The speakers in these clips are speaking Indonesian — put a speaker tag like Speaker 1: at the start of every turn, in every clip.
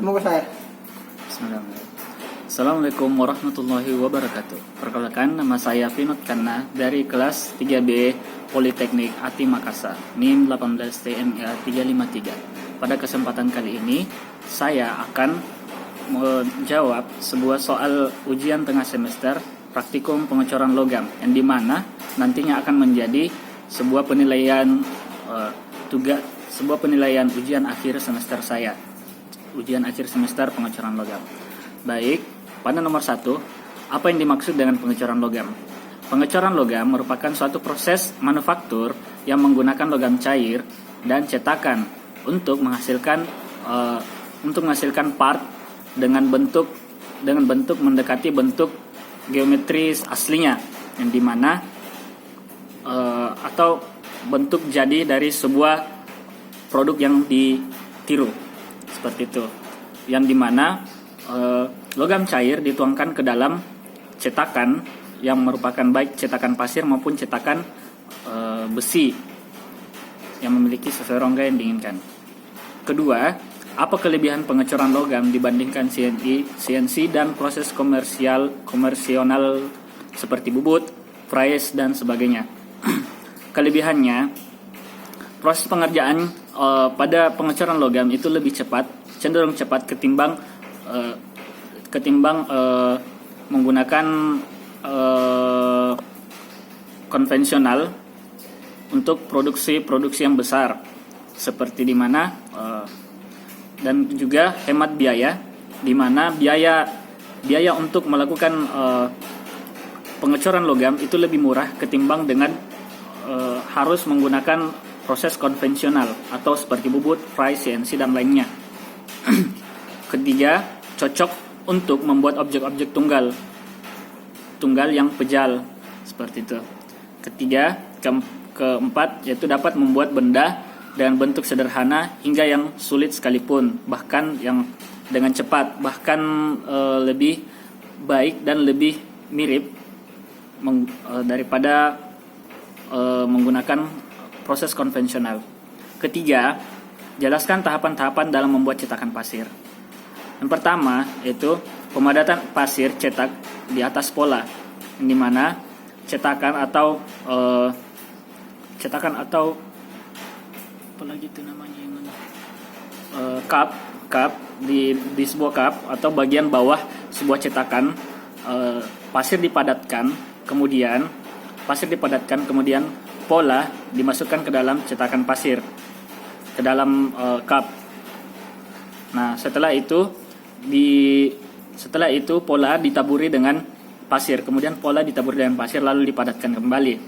Speaker 1: Semoga saya.
Speaker 2: Bismillahirrahmanirrahim. Assalamualaikum warahmatullahi wabarakatuh. Perkenalkan, nama saya Vinod Kanna dari kelas 3B Politeknik Ati Makassar, NIM 18TMA 353. Pada kesempatan kali ini, saya akan menjawab sebuah soal ujian tengah semester praktikum pengecoran logam, yang dimana nantinya akan menjadi sebuah penilaian sebuah penilaian ujian akhir semester saya. Ujian akhir semester pengecoran logam. Baik, pada nomor 1, apa yang dimaksud dengan pengecoran logam? Pengecoran logam merupakan suatu proses manufaktur yang menggunakan logam cair dan cetakan untuk menghasilkan part dengan bentuk mendekati bentuk geometris aslinya, yang dimana atau bentuk jadi dari sebuah produk yang ditiru, seperti itu, yang dimana logam cair dituangkan ke dalam cetakan yang merupakan baik cetakan pasir maupun cetakan besi yang memiliki sesuai rongga yang diinginkan. Kedua, apa kelebihan pengecoran logam dibandingkan CNC dan proses komersional seperti bubut, fries dan sebagainya? Kelebihannya, proses pengerjaan pada pengecoran logam itu lebih cepat, cenderung cepat ketimbang menggunakan konvensional untuk produksi yang besar, seperti di mana dan juga hemat biaya, di mana biaya untuk melakukan pengecoran logam itu lebih murah ketimbang dengan harus menggunakan proses konvensional atau seperti bubut, fry, CNC dan lainnya. Ketiga, cocok untuk membuat objek-objek tunggal yang pejal, seperti itu. Keempat, yaitu dapat membuat benda dengan bentuk sederhana hingga yang sulit sekalipun, bahkan yang dengan cepat, bahkan lebih baik dan lebih mirip daripada menggunakan proses konvensional. Ketiga, jelaskan tahapan-tahapan dalam membuat cetakan pasir. Yang pertama yaitu pemadatan pasir cetak di atas pola, di mana cetakan atau apa lagi itu namanya, cup di sebuah cup atau bagian bawah sebuah cetakan, pasir dipadatkan, kemudian pola dimasukkan ke dalam cetakan pasir, ke dalam cup. Nah, setelah itu pola ditaburi dengan pasir, kemudian pola ditaburi dengan pasir lalu dipadatkan kembali.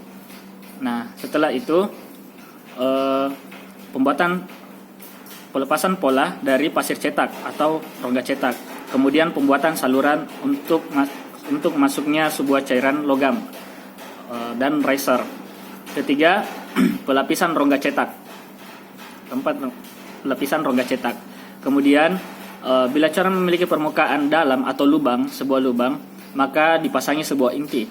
Speaker 2: Nah, setelah itu pelepasan pola dari pasir cetak atau rongga cetak, kemudian pembuatan saluran untuk masuknya sebuah cairan logam dan riser. Ketiga, pelapisan rongga cetak. Keempat, pelapisan rongga cetak. Kemudian bila cairan memiliki permukaan dalam atau sebuah lubang, maka dipasangi sebuah inti.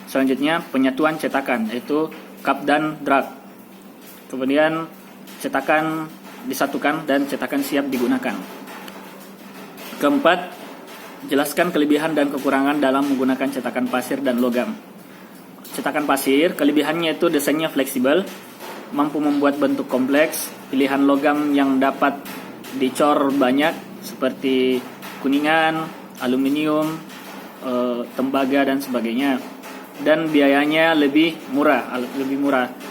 Speaker 2: Selanjutnya, penyatuan cetakan, yaitu cup dan drag. Kemudian cetakan disatukan dan cetakan siap digunakan. Keempat, jelaskan kelebihan dan kekurangan dalam menggunakan cetakan pasir dan logam. Cetakan pasir, kelebihannya itu desainnya fleksibel, mampu membuat bentuk kompleks, pilihan logam yang dapat dicor banyak seperti kuningan, aluminium, tembaga dan sebagainya, dan biayanya lebih murah.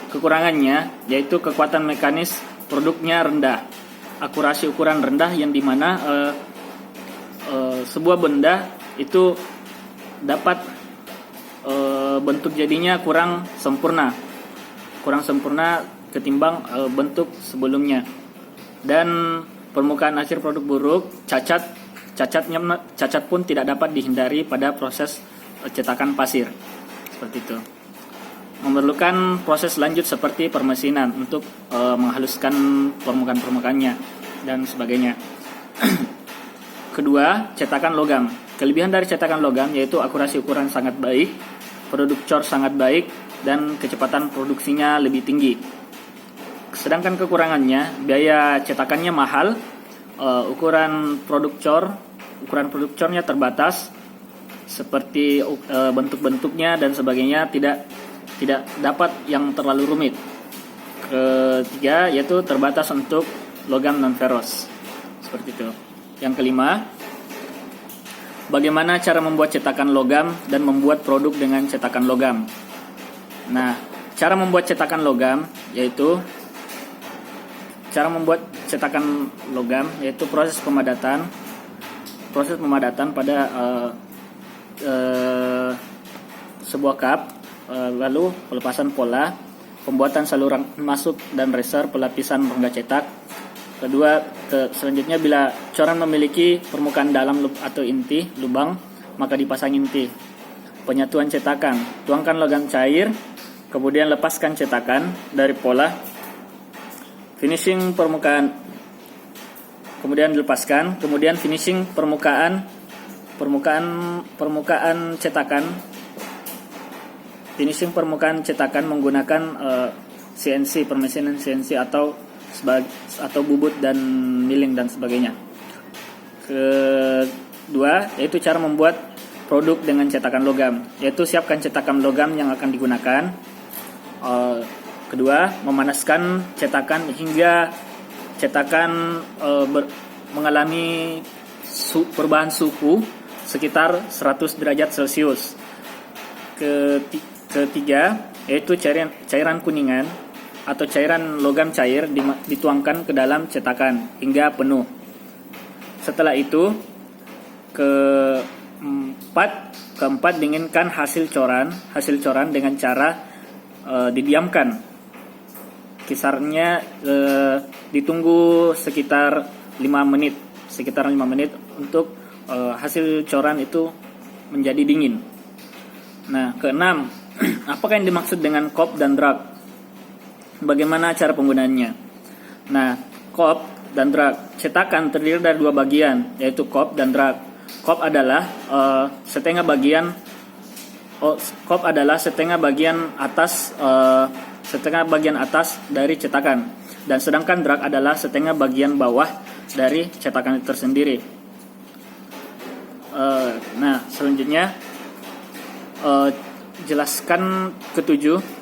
Speaker 2: Kekurangannya yaitu kekuatan mekanis produknya rendah, akurasi ukuran rendah, yang dimana sebuah benda itu dapat bentuk jadinya kurang sempurna ketimbang bentuk sebelumnya, dan permukaan akhir produk buruk, cacat pun tidak dapat dihindari pada proses cetakan pasir, seperti itu. Memerlukan proses lanjut seperti permesinan untuk menghaluskan permukaannya dan sebagainya. Kedua, cetakan logam. Kelebihan dari cetakan logam yaitu akurasi ukuran sangat baik, produk cor sangat baik, dan kecepatan produksinya lebih tinggi. Sedangkan kekurangannya, biaya cetakannya mahal ukuran produk cornya terbatas, seperti bentuk-bentuknya dan sebagainya tidak dapat yang terlalu rumit. Ketiga yaitu terbatas untuk logam non ferros, seperti itu. Yang kelima, bagaimana cara membuat cetakan logam dan membuat produk dengan cetakan logam. Nah, cara membuat cetakan logam yaitu proses pemadatan pada sebuah cup, lalu pelepasan pola, pembuatan saluran masuk dan reser, pelapisan rongga cetak. Selanjutnya bila coran memiliki permukaan dalam atau inti lubang, maka dipasang inti. Penyatuan cetakan, tuangkan logam cair, kemudian lepaskan cetakan dari pola. Finishing permukaan, kemudian dilepaskan, kemudian finishing permukaan cetakan menggunakan CNC, permesinan CNC atau bubut dan milling dan sebagainya. Kedua yaitu cara membuat produk dengan cetakan logam, yaitu siapkan cetakan logam yang akan digunakan. Kedua, memanaskan cetakan hingga cetakan mengalami perubahan suhu sekitar 100 derajat Celcius. Ketiga, yaitu cairan kuningan atau cairan logam cair dituangkan ke dalam cetakan hingga penuh. Setelah itu, keempat dinginkan hasil coran dengan cara didiamkan. Kisarnya ditunggu sekitar 5 menit untuk hasil coran itu menjadi dingin. Nah, keenam, apakah yang dimaksud dengan kop dan drag? Bagaimana cara penggunaannya? Nah, kop dan drag cetakan terdiri dari dua bagian, yaitu kop dan drag. Kop adalah setengah bagian atas dari cetakan, dan sedangkan drag adalah setengah bagian bawah dari cetakan itu tersendiri. Nah, selanjutnya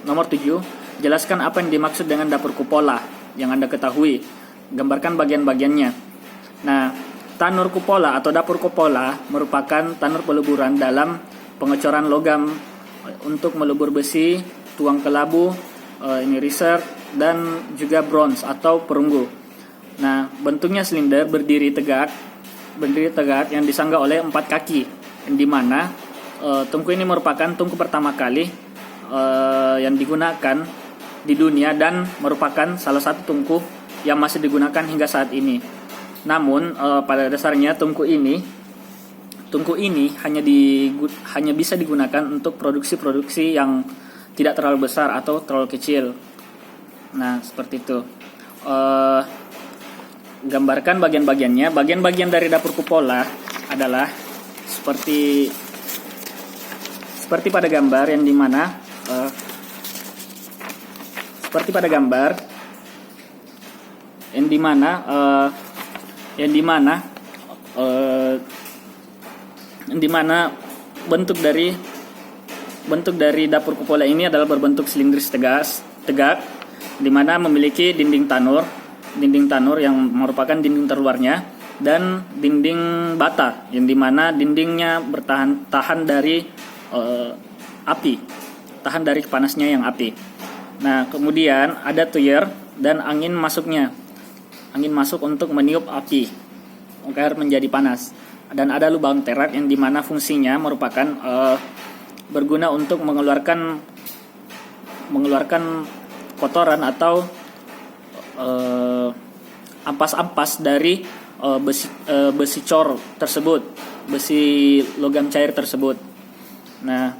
Speaker 2: nomor 7, jelaskan apa yang dimaksud dengan dapur kupola yang Anda ketahui. Gambarkan bagian-bagiannya. Nah, tanur kupola atau dapur kupola merupakan tanur peleburan dalam pengecoran logam untuk melebur besi, tuang kelabu, riser, dan juga bronze atau perunggu. Nah, bentuknya silinder berdiri tegak yang disangga oleh 4 kaki, di mana tungku ini merupakan tungku pertama kali yang digunakan di dunia dan merupakan salah satu tungku yang masih digunakan hingga saat ini. Namun pada dasarnya tungku ini hanya bisa digunakan untuk produksi yang tidak terlalu besar atau terlalu kecil. Nah, seperti itu. Gambarkan bagian-bagiannya. Bagian-bagian dari dapur kupola adalah seperti pada gambar yang dimana bentuk dari dapur kupola ini adalah berbentuk silindris tegak, di mana memiliki dinding tanur yang merupakan dinding terluarnya, dan dinding bata yang dimana dindingnya tahan dari api, tahan dari panasnya yang api. Nah, kemudian ada tuyer dan angin masuk untuk meniup api agar menjadi panas, dan ada lubang terat yang dimana fungsinya merupakan berguna untuk mengeluarkan kotoran atau ampas-ampas dari besi cor tersebut, besi logam cair tersebut. Nah,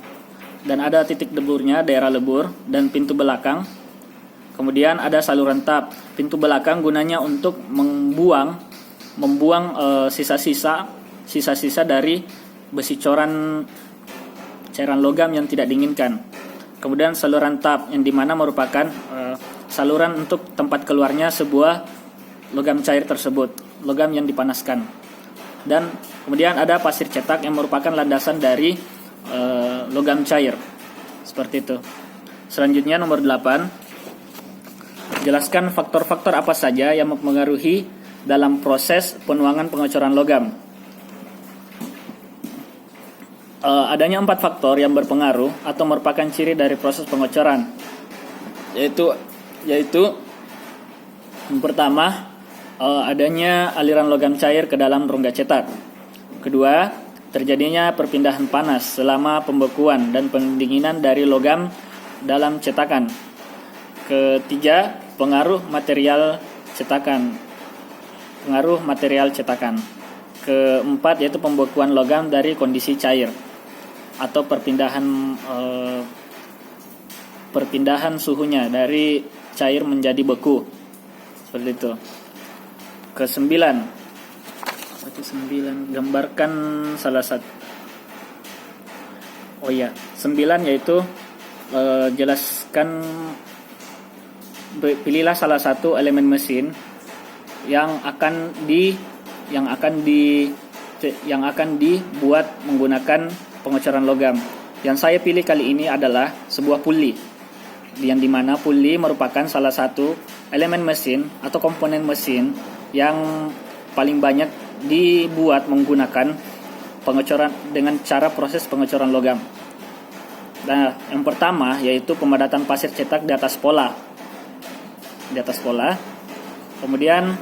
Speaker 2: dan ada titik deburnya, daerah lebur, dan pintu belakang. Kemudian ada saluran tap. Pintu belakang gunanya untuk membuang sisa-sisa dari besi cairan logam yang tidak diinginkan. Kemudian saluran tap yang dimana merupakan saluran untuk tempat keluarnya sebuah logam cair tersebut. logam yang dipanaskan. Dan kemudian ada pasir cetak yang merupakan landasan dari logam cair. Seperti itu. Selanjutnya nomor 8, jelaskan faktor-faktor apa saja yang mempengaruhi dalam proses penuangan pengecoran logam. Adanya 4 faktor yang berpengaruh atau merupakan ciri dari proses pengecoran, yaitu yang pertama, adanya aliran logam cair ke dalam rongga cetak. Kedua, terjadinya perpindahan panas selama pembekuan dan pendinginan dari logam dalam cetakan. Ketiga, pengaruh material cetakan. Keempat, yaitu pembekuan logam dari kondisi cair atau perpindahan suhunya dari cair menjadi beku. Seperti itu. Kesembilan, gambarkan salah satu. 9 yaitu jelaskan, pilihlah salah satu elemen mesin yang akan dibuat menggunakan pengecoran logam. Yang saya pilih kali ini adalah sebuah puli, yang dimana puli merupakan salah satu elemen mesin atau komponen mesin yang paling banyak dibuat menggunakan pengecoran dengan cara proses pengecoran logam. Nah, yang pertama yaitu pemadatan pasir cetak di atas pola. Kemudian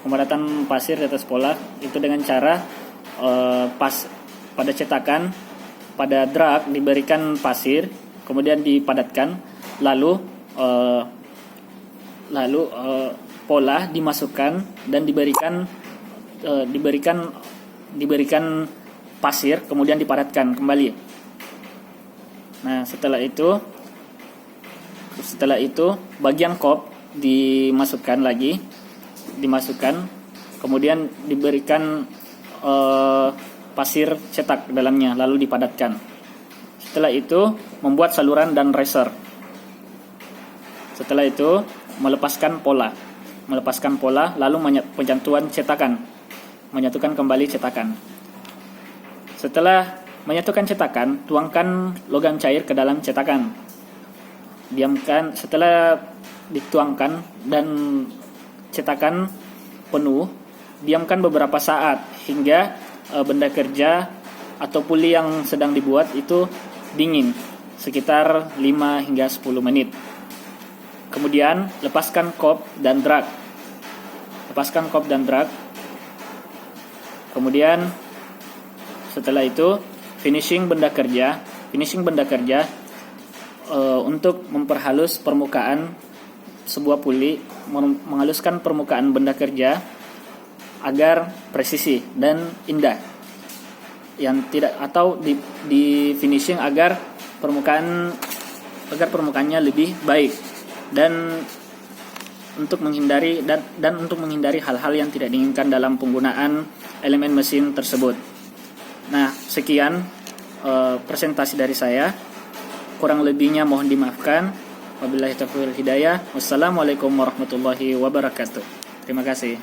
Speaker 2: pemadatan pasir di atas pola itu dengan cara pada cetakan, pada drak diberikan pasir, kemudian dipadatkan, lalu pola dimasukkan dan diberikan pasir, kemudian dipadatkan kembali. Nah, setelah itu bagian kop dimasukkan, kemudian diberikan pasir cetak ke dalamnya, lalu dipadatkan. Setelah itu membuat saluran dan racer. Setelah itu melepaskan pola, lalu menyatukan kembali cetakan. Setelah menyatukan cetakan, tuangkan logam cair ke dalam cetakan. Diamkan. Setelah dituangkan dan cetakan penuh, diamkan beberapa saat hingga benda kerja atau puli yang sedang dibuat itu dingin, sekitar 5 hingga 10 menit. Kemudian lepaskan kop dan drak. Kemudian setelah itu finishing benda kerja untuk memperhalus permukaan sebuah puli, menghaluskan permukaan benda kerja agar presisi dan indah. Di finishing agar permukaannya lebih baik dan untuk menghindari hal-hal yang tidak diinginkan dalam penggunaan elemen mesin tersebut. Nah, sekian presentasi dari saya. Kurang lebihnya mohon dimaafkan. Wabillahi taufiq wal hidayah. Wassalamualaikum warahmatullahi wabarakatuh. Terima kasih.